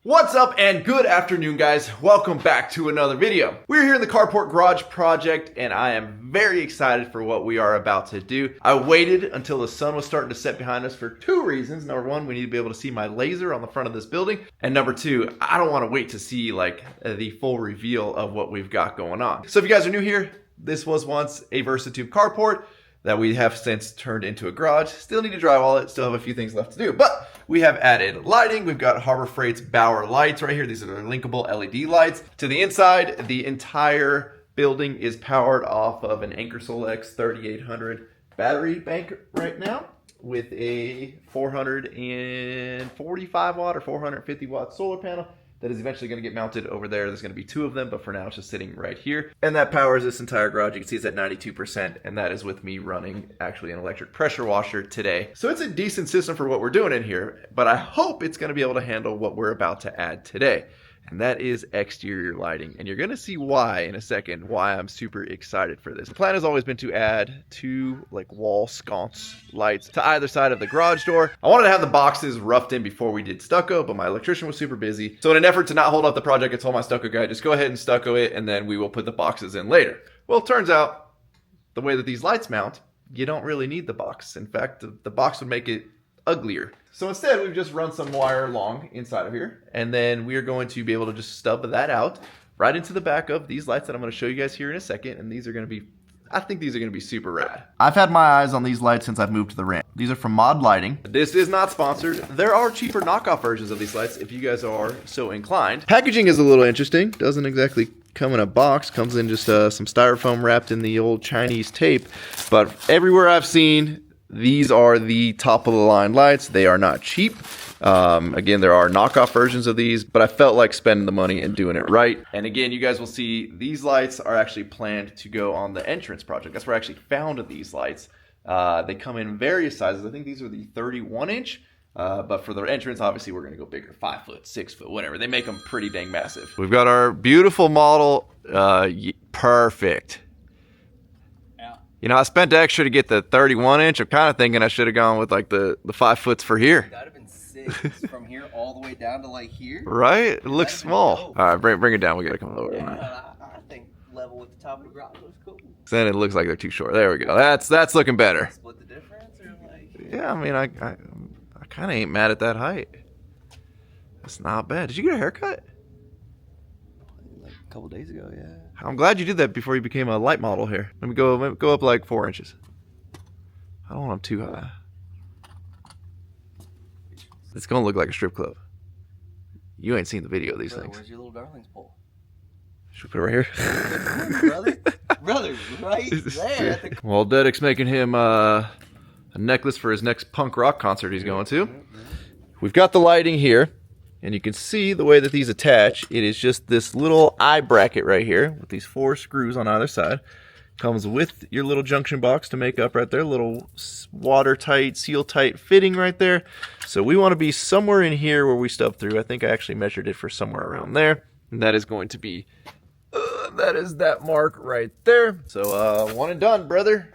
What's up and good afternoon, guys. Welcome back to another video. We're here in the carport garage project and I am very excited for what we are about to do. I waited until the sun was starting to set behind us for two reasons. Number one, we need to be able to see my laser on the front of this building. And number two, I don't want to wait to see like the full reveal of what we've got going on. So if you guys are new here, this was once a VersaTube carport that we have since turned into a garage. Still need to drywall it, still have a few things left to do, but we have added lighting. We've got Harbor Freight's Bauer lights right here. These are the linkable LED lights. To the inside, the entire building is powered off of an Ankersol X 3800 battery bank right now with a 445 watt or 450 watt solar panel that is eventually going to get mounted over there. There's going to be two of them, but for now it's just sitting right here. And that powers this entire garage. You can see it's at 92%, and that is with me running actually an electric pressure washer today. So it's a decent system for what we're doing in here, but I hope it's going to be able to handle what we're about to add today. And that is exterior lighting. And you're going to see why in a second, why I'm super excited for this. The plan has always been to add two like wall sconce lights to either side of the garage door. I wanted to have the boxes roughed in before we did stucco, but my electrician was super busy. So in an effort to not hold up the project, I told my stucco guy, just go ahead and stucco it and then we will put the boxes in later. Well, it turns out the way that these lights mount, you don't really need the box. In fact, the box would make it uglier. So instead, we've just run some wire along inside of here, and then we are going to be able to just stub that out right into the back of these lights that I'm going to show you guys here in a second, and these are going to be, I think these are going to be super rad. I've had my eyes on these lights since I've moved to the ramp. These are from Mod Lighting. This is not sponsored. There are cheaper knockoff versions of these lights if you guys are so inclined. Packaging is a little interesting. Doesn't exactly come in a box. Comes in just some styrofoam wrapped in the old Chinese tape, but everywhere I've seen, these are the top of the line lights. They are not cheap. Again, there are knockoff versions of these, but I felt like spending the money and doing it right. And again, you guys will see these lights are actually planned to go on the entrance project. That's where I actually found these lights. They come in various sizes. I think these are the 31 inch. But for the entrance, obviously, we're going to go bigger, 5 foot, 6 foot, whatever. They make them pretty dang massive. We've got our beautiful model. Perfect. You know, I spent extra to get the 31 inch. I'm kind of thinking I should have gone with like the 5 foots for here. That would have been sick. From here all the way down to like here. Right? It looks small. All right, bring it down. We got to come lower. Yeah, I think level with the top of the garage looks cool. Then it looks like they're too short. There we go. That's looking better. Split the difference or like? Yeah, I mean, I kind of ain't mad at that height. That's not bad. Did you get a haircut? Like a couple days ago, yeah. I'm glad you did that before you became a light model here. Let me go up like 4 inches. I don't want them too high. It's gonna look like a strip club. You ain't seen the video of these things. Where's your little darling's pole? Should we put it right here? brother, right there. Well, Dedek's making him a necklace for his next punk rock concert he's going to. We've got the lighting here. And you can see the way that these attach. It is just this little eye bracket right here with these 4 screws on either side. Comes with your little junction box to make up right there. Little watertight, seal-tight fitting right there. So we want to be somewhere in here where we stub through. I think I actually measured it for somewhere around there. And that is going to be, that is that mark right there. So one and done, brother.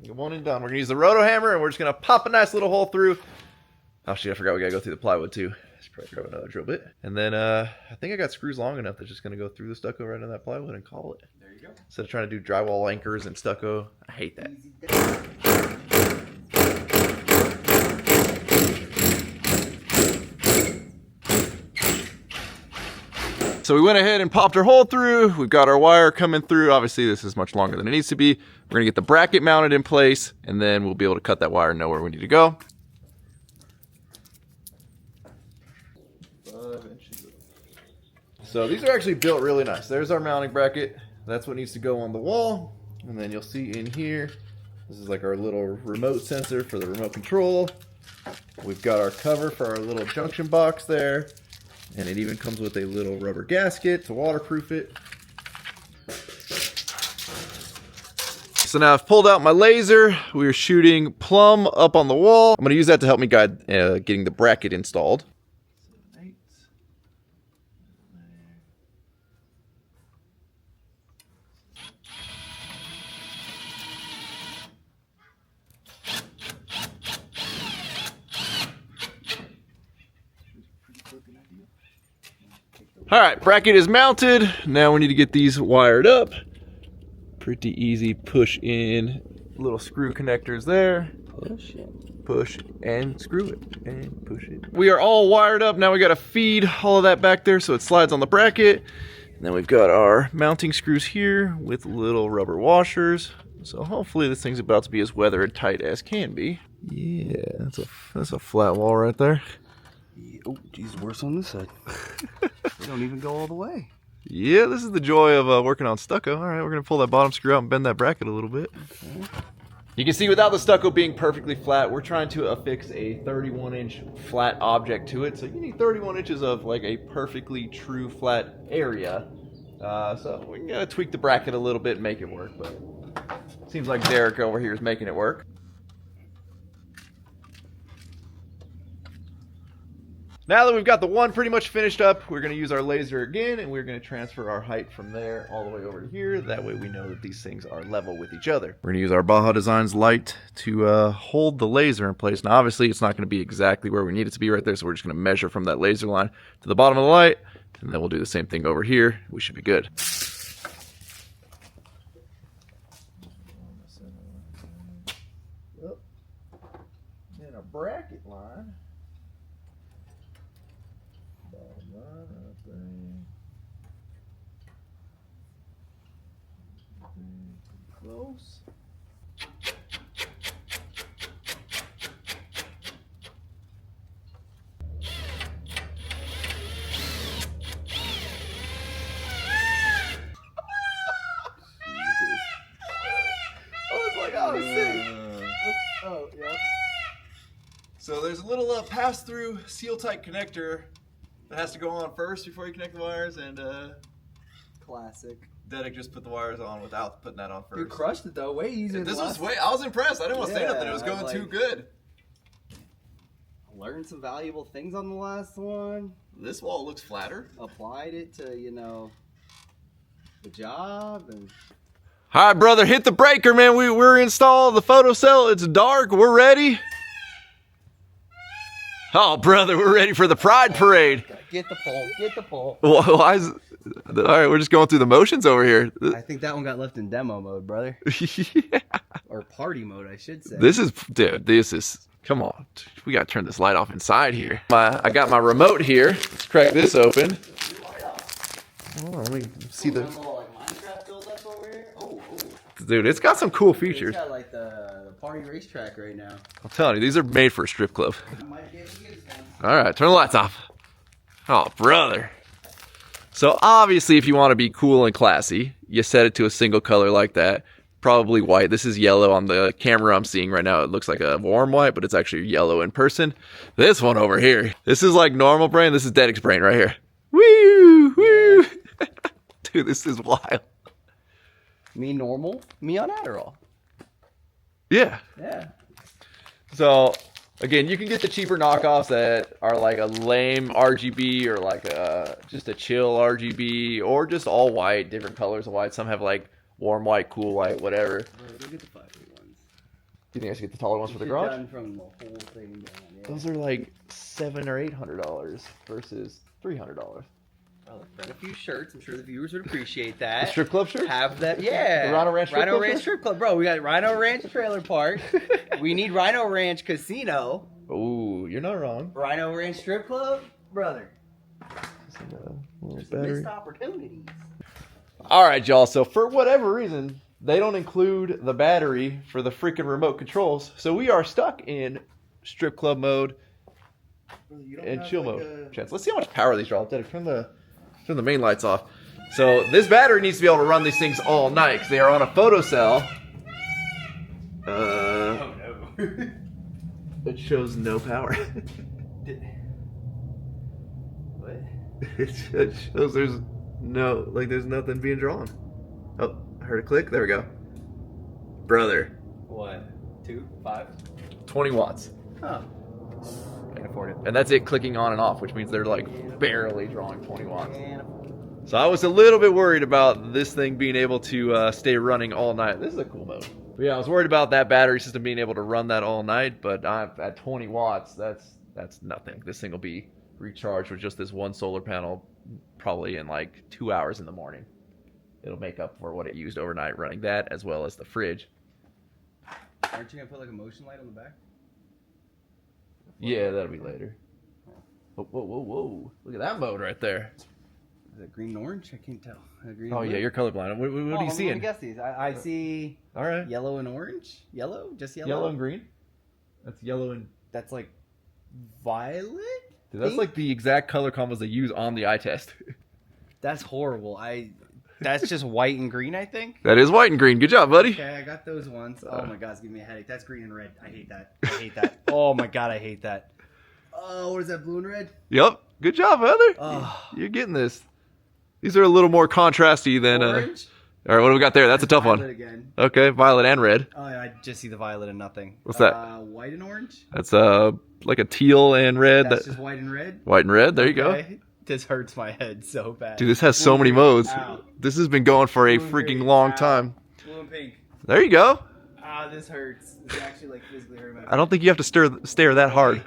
One and done. We're going to use the roto hammer and we're just going to pop a nice little hole through. Oh shit, I forgot we got to go through the plywood too. Probably grab another drill bit. And then I think I got screws long enough that's just going to go through the stucco right on that plywood and call it. There you go. Instead of trying to do drywall anchors and stucco. I hate that. So we went ahead and popped our hole through. We've got our wire coming through. Obviously, this is much longer than it needs to be. We're going to get the bracket mounted in place, and then we'll be able to cut that wire and know where we need to go. So these are actually built really nice. There's our mounting bracket. That's what needs to go on the wall. And then you'll see in here, this is like our little remote sensor for the remote control. We've got our cover for our little junction box there. And it even comes with a little rubber gasket to waterproof it. So now I've pulled out my laser. We're shooting plumb up on the wall. I'm going to use that to help me guide getting the bracket installed. All right, bracket is mounted. Now we need to get these wired up. Pretty easy. Push in little screw connectors there. Push and screw it and push it. We are all wired up. Now we got to feed all of that back there so it slides on the bracket. And then we've got our mounting screws here with little rubber washers. So hopefully this thing's about to be as weather and tight as can be. Yeah, that's a flat wall right there. Yeah. Oh, geez, worse on this side. They don't even go all the way. Yeah, this is the joy of working on stucco. All right, we're going to pull that bottom screw out and bend that bracket a little bit. Okay. You can see without the stucco being perfectly flat, we're trying to affix a 31-inch flat object to it. So you need 31 inches of like a perfectly true flat area. So we gotta tweak the bracket a little bit and make it work, but seems like Derek over here is making it work. Now that we've got the one pretty much finished up, we're going to use our laser again, and we're going to transfer our height from there all the way over to here. That way we know that these things are level with each other. We're going to use our Baja Designs light to hold the laser in place. Now obviously it's not going to be exactly where we need it to be right there, so we're just going to measure from that laser line to the bottom of the light, and then we'll do the same thing over here. We should be good. And a bracket line. Close. Oh, yeah. So there's a little pass-through seal-tight connector that has to go on first before you connect the wires, and Classic. Dedek just put the wires on without putting that on first. You crushed it though, way easier. This was way. I was impressed. I didn't want to say nothing. It was going too good. Learned some valuable things on the last one. This wall looks flatter. Applied it to, you know, the job and. All right, brother, hit the breaker, man. We're installed the photo cell. It's dark. We're ready. Oh, brother, we're ready for the Pride Parade. Get the pole. Get the pole. Why is? All right, we're just going through the motions over here. I think that one got left in demo mode, brother. Yeah. Or party mode, I should say. This is, dude. This is. Come on, we gotta turn this light off inside here. I got my remote here. Let's crack this open. Oh, let me see the. Dude, it's got some cool features. It's got like the party racetrack right now. I'm telling you, these are made for a strip club. All right, turn the lights off. Oh, brother. So obviously, if you want to be cool and classy, you set it to a single color like that. Probably white. This is yellow on the camera I'm seeing right now. It looks like a warm white, but it's actually yellow in person. This one over here. This is like normal brain. This is Dedek's brain right here. Woo! Woo! Dude, this is wild. Me normal, me on Adderall. Yeah. Yeah. So, again, you can get the cheaper knockoffs that are like a lame RGB or like just a chill RGB or just all white, different colors of white. Some have like warm white, cool white, whatever. Go get the 5-8 ones. Do you think I should get the taller ones for the garage? Done from the whole thing down, yeah. Those are like $700 or $800 versus $300. Well, a few shirts. I'm sure the viewers would appreciate that. The strip club shirt? Have that, yeah. The Rhino Ranch strip Rhino club Ranch shirt? strip club, bro. We got Rhino Ranch Trailer Park. We need Rhino Ranch Casino. Ooh, you're not wrong. Rhino Ranch Strip Club, brother. Just Missed opportunities. All right, y'all. So for whatever reason, they don't include the battery for the freaking remote controls. So we are stuck in strip club mode and chill mode. Chance, let's see how much power these draw. Turn the main lights off. So this battery needs to be able to run these things all night because they are on a photo cell. Oh no. It shows no power. What? It shows there's nothing being drawn. Oh, I heard a click. There we go. Brother. What? 2, 5? 20 watts. Huh. Can't afford it. And that's it clicking on and off, which means they're like barely drawing 20 watts. So I was a little bit worried about this thing being able to stay running all night. This is a cool mode. But yeah, I was worried about that battery system being able to run that all night, but at 20 watts, that's nothing. This thing will be recharge with just this one solar panel, probably in like 2 hours in the morning. It'll make up for what it used overnight running that, as well as the fridge. Aren't you gonna put like a motion light on the back? Yeah, that'll be later. Whoa, whoa, whoa, whoa. Look at that mode right there. Is it green and orange? I can't tell. Green Oh, and yeah, blue? you're colorblind. What are you Let me seeing? guess these. I see All right. yellow and orange. Yellow? Just yellow? Yellow and green? That's yellow and... That's like violet? Dude, that's Pink? like the exact color combos they use on the eye test. That's horrible. That's just white and green, I think. That is white and green. Good job, buddy. Okay, I got those ones. Oh my god, it's giving me a headache. That's green and red. I hate that. I hate that. Oh my god, I hate that. Oh, what is that, blue and red? Yep. Good job, brother. Oh. You're getting this. These are a little more contrasty than... Orange? All right, what do we got there? That's a tough Violet one. Again. Okay, violet and red. Oh, I just see the violet and nothing. What's that? White and orange? That's like a teal and red. That's just white and red? White and red. There you go. Okay. This hurts my head so bad. Dude, this has so many modes. Ow. This has been going for a Blue and freaking green. long Ow. time. Blue and pink. There you go. Ah, this hurts. This actually like physically hurt my I don't think you have to stare that hard.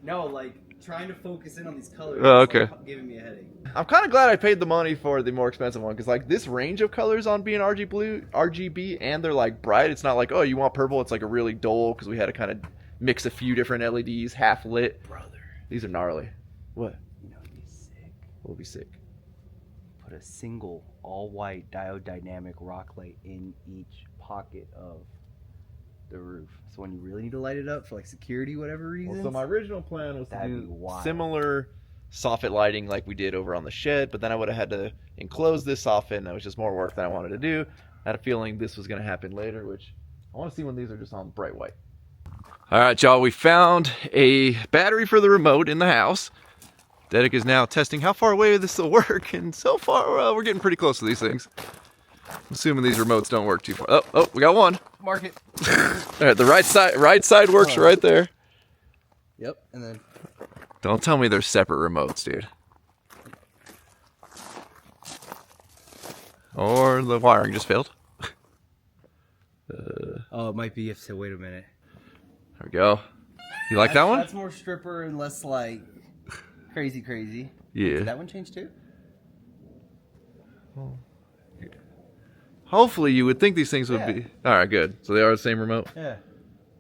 No, like trying to focus in on these colors. Oh, is, okay. like, giving me a headache. I'm kind of glad I paid the money for the more expensive one, because like this range of colors on being RGB, and they're like bright. It's not like, oh, you want purple. It's like a really dull, because we had to kind of mix a few different LEDs, half lit. Brother. These are gnarly. What? You know, it'd be sick. Will be sick. Put a single all-white diode dynamic rock light in each pocket of the roof. So when you really need to light it up for like security, whatever reason. Well, so my original plan was to That'd be do wild. similar soffit lighting like we did over on the shed, but then I would have had to enclose this soffit, and it was just more work than I wanted to do. I had a feeling this was going to happen later, which I want to see when these are just on bright white. All right, y'all, we found a battery for the remote in the house. Dedic is now testing how far away this will work, and so far we're getting pretty close to these things. I'm assuming these remotes don't work too far. Oh, we got one. Mark it. All right, the right side works right there. Yep, and then Don't tell me they're separate remotes, dude. Or the wiring just failed. oh, it might be if to wait a minute. There we go. You like that one? That's more stripper and less like crazy. Yeah. Did that one change too? Hopefully you would think these things would Yeah. be... Alright, good. So they are the same remote? Yeah.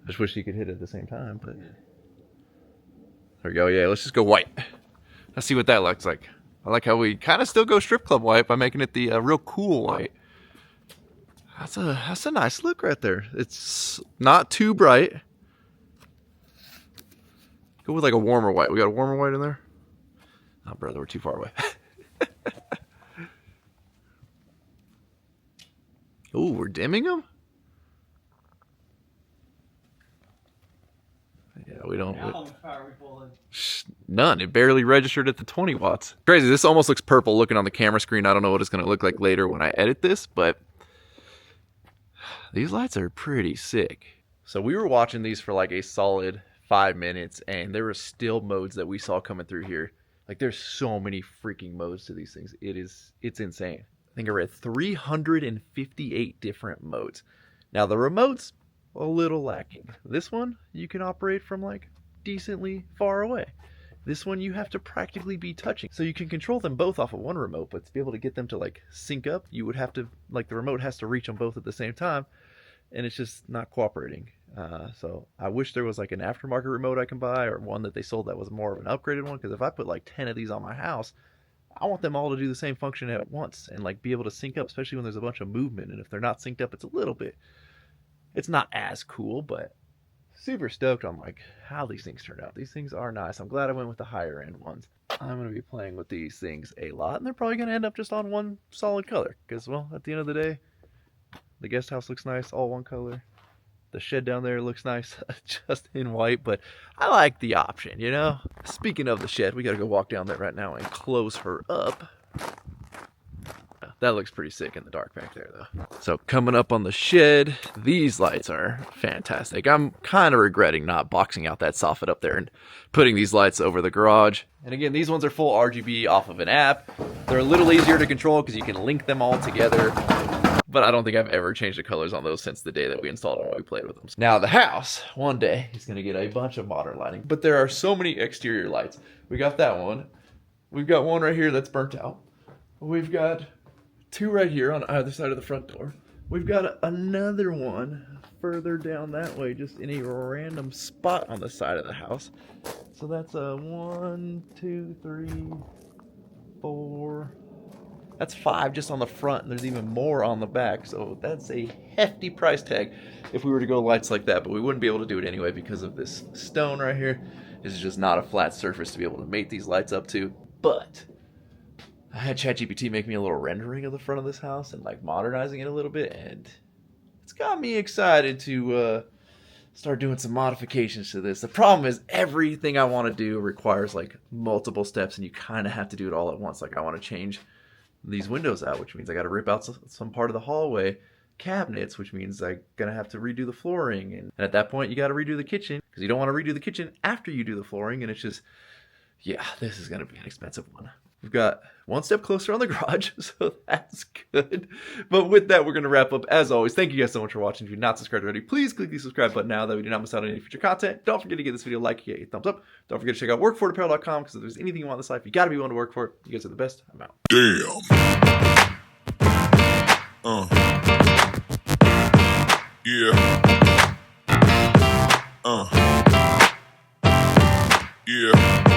I just wish you could hit it at the same time, but... There we go, yeah, let's just go white. Let's see what that looks like. I like how we kind of still go strip club white by making it the real cool white. That's a nice look right there. It's not too bright. Go with like a warmer white. We got a warmer white in there? Oh, brother, we're too far away. Oh, we're dimming them? Yeah, we don't... How much power are we pulling? None. It barely registered at the 20 watts. Crazy. This almost looks purple looking on the camera screen. I don't know what it's going to look like later when I edit this, but these lights are pretty sick. So we were watching these for like a solid 5 minutes, and there were still modes that we saw coming through here. Like, there's so many freaking modes to these things. It's insane. I think I read 358 different modes. Now, the remote's a little lacking. This one, you can operate from like decently far away. This one you have to practically be touching. So you can control them both off of one remote, but to be able to get them to like sync up, you would have to, like, the remote has to reach them both at the same time, and it's just not cooperating. So I wish there was like an aftermarket remote I can buy, or one that they sold that was more of an upgraded one, because if I put like 10 of these on my house, I want them all to do the same function at once and like be able to sync up, especially when there's a bunch of movement. And if they're not synced up, it's not as cool, but super stoked on like how these things turned out. These things are nice. I'm glad I went with the higher end ones. I'm going to be playing with these things a lot, and they're probably going to end up just on one solid color, because, well, at the end of the day, the guest house looks nice, all one color. The shed down there looks nice, just in white, but I like the option, you know? Speaking of the shed, we got to go walk down there right now and close her up. That looks pretty sick in the dark back there, though. So coming up on the shed, these lights are fantastic. I'm kind of regretting not boxing out that soffit up there and putting these lights over the garage. And again, these ones are full RGB off of an app. They're a little easier to control because you can link them all together. But I don't think I've ever changed the colors on those since the day that we installed them and we played with them. Now the house, one day, is going to get a bunch of modern lighting. But there are so many exterior lights. We got that one. We've got one right here that's burnt out. We've got two right here on either side of the front door. We've got another one further down that way, just in a random spot on the side of the house. So that's a 1, 2, 3, 4. That's 5 just on the front, and there's even more on the back. So that's a hefty price tag if we were to go lights like that. But we wouldn't be able to do it anyway because of this stone right here. This is just not a flat surface to be able to mate these lights up to. But I had ChatGPT make me a little rendering of the front of this house and like modernizing it a little bit, and it's got me excited to start doing some modifications to this. The problem is everything I want to do requires like multiple steps, and you kind of have to do it all at once. Like I want to change these windows out, which means I got to rip out some part of the hallway cabinets, which means I'm gonna have to redo the flooring, and at that point you got to redo the kitchen because you don't want to redo the kitchen after you do the flooring, and it's just, yeah, this is gonna be an expensive one. We've got one step closer on the garage, so that's good. But with that, we're going to wrap up. As always, thank you guys so much for watching. If you're not subscribed already, please click the subscribe button now that we do not miss out on any future content. Don't forget to give this video a like, a thumbs up. Don't forget to check out workforapparel.com because if there's anything you want in this life, you got to be willing to work for it. You guys are the best. I'm out. Damn. Yeah. Yeah.